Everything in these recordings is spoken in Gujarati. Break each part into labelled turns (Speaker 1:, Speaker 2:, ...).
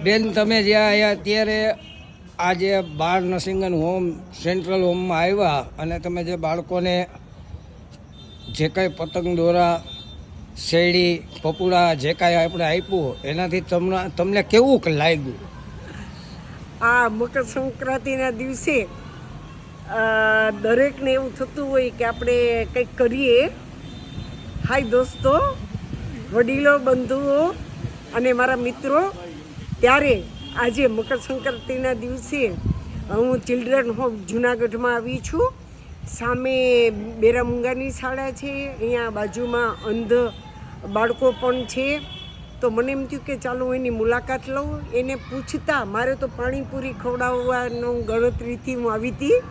Speaker 1: બેન, તમે જ્યાં આવ્યા ત્યારે આજે બાળ નર્સિંગ હોમ સેન્ટ્રલ હોમમાં આવ્યા અને તમે જે બાળકોને જે કાંઈ પતંગ દોરા શેરડી પપુડા જે કાંઈ આપણે આપ્યું એનાથી તમને કેવું લાગ્યું?
Speaker 2: આ મકર સંક્રાંતિના દિવસે દરેકને એવું થતું હોય કે આપણે કંઈક કરીએ. હાય દોસ્તો, વડીલો, બંધુઓ અને મારા મિત્રો, ત્યારે આજે મકર સંક્રાંતિના દિવસે હું ચિલ્ડ્રન હોમ જુનાગઢમાં આવી છું. સામે બેરામુંગાની શાળા છે, અહીંયા બાજુમાં અંધ બાળકો પણ છે. તો મને એમ થયું કે ચાલો એની મુલાકાત લઉં. એને પૂછતા મારે તો પાણીપુરી ખવડાવવાનું ગણતરીથી હું આવી હતી,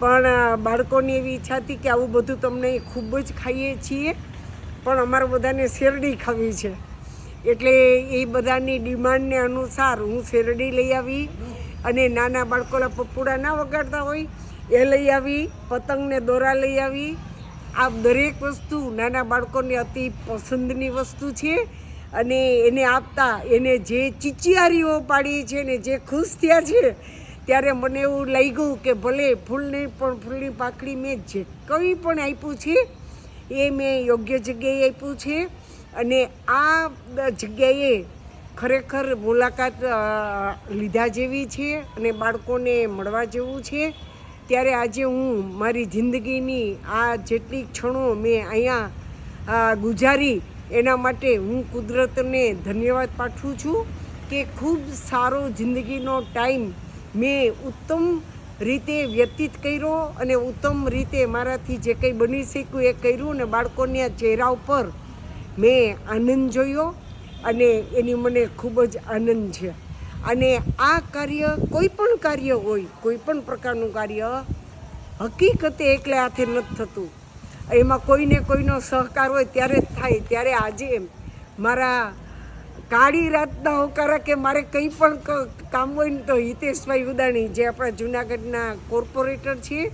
Speaker 2: પણ બાળકોની એવી ઈચ્છા હતી કે આવું બધું તમને ખૂબ જ ખાઈએ છીએ, પણ અમારે બધાને શેરડી ખાવી છે. એટલે એ બધાની ડિમાન્ડને અનુસાર હું શેરડી લઈ આવી અને નાના બાળકોના પપુડા ના વગાડતા હોય એ લઈ આવી, પતંગને દોરા લઈ આવી. આ દરેક વસ્તુ નાના બાળકોને અતિ પસંદની વસ્તુ છે અને એને આપતા એને જે ચીચિયારીઓ પાડી છે ને જે ખુશ થયા છે, ત્યારે મને એવું લાગ્યું કે ભલે ફૂલ નહીં પણ ફૂલની પાકડી મેં જે કંઈ પણ આપ્યું છે એ મેં યોગ્ય જગ્યાએ આપ્યું છે. અને આ જગ્યાએ ખરેખર મુલાકાત લીધા જેવી છે અને બાળકોને મળવા જેવું છે. ત્યારે આજે હું મારી જિંદગીની આ જેટલી ક્ષણો મેં અહીંયા ગુજારી એના માટે હું કુદરતને ધન્યવાદ પાઠવું છું કે ખૂબ સારો જિંદગીનો ટાઈમ મેં ઉત્તમ રીતે વ્યતીત કર્યો અને ઉત્તમ રીતે મારાથી જે કંઈ બની શક્યું એ કર્યું અને બાળકોના ચહેરા ઉપર મેં આનંદ જોયો અને એની મને ખૂબ જ આનંદ છે. અને આ કાર્ય કોઈ પણ કાર્ય હોય, કોઈ પણ પ્રકારનું કાર્ય હકીકતે એકલે હાથે નથી થતું, એમાં કોઈને કોઈનો સહકાર હોય ત્યારે જ થાય. ત્યારે આજે મારા કાળી રાતના હોકારા કે મારે કંઈ પણ કામ હોય ને તો હિતેશભાઈ ઉદાણી જે આપણા જૂનાગઢના કોર્પોરેટર છે,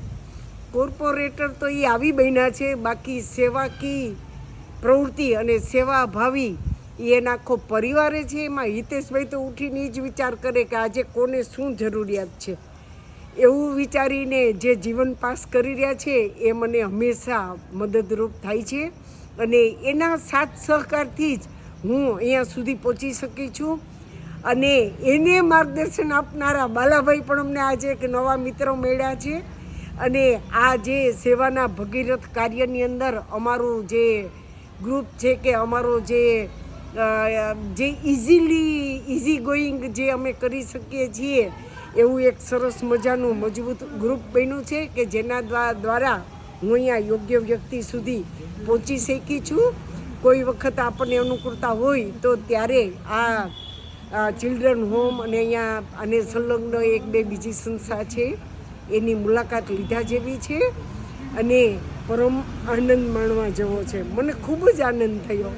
Speaker 2: કોર્પોરેટર તો એ આવી બન્યા છે, બાકી સેવાકી પ્રવૃત્તિ અને સેવાભાવી એના આખો પરિવારે છે. એમાં હિતેશભાઈ તો ઉઠીને જ વિચાર કરે કે આજે કોને શું જરૂરિયાત છે, એવું વિચારીને જે જીવન પાસ કરી રહ્યા છે એ મને હંમેશા મદદરૂપ થાય છે. અને એના સાથ સહકારથી જ હું અહીંયા સુધી પહોંચી શકી છું. અને એને માર્ગદર્શન આપનારા બાલાભાઈ પણ અમને આજે એક નવા મિત્રો મળ્યા છે. અને આ જે સેવાના ભગીરથ કાર્યની અંદર અમારું જે ગ્રુપ છે કે અમારો જે ઇઝી ગોઈંગ જે અમે કરી શકીએ છીએ એવું એક સરસ મજાનું મજબૂત ગ્રુપ બન્યું છે કે જેના દ્વારા હું અહીંયા યોગ્ય વ્યક્તિ સુધી પહોંચી શકી છું. કોઈ વખત આપણને અનુકૂળતા હોય તો ત્યારે આ ચિલ્ડ્રન હોમ અને અહીંયા આને સંલગ્ન એક બે બીજી સંસ્થા છે એની મુલાકાત લીધા જેવી છે અને પરમ આનંદ માણવા જેવો છે. મને ખૂબ જ આનંદ થયો.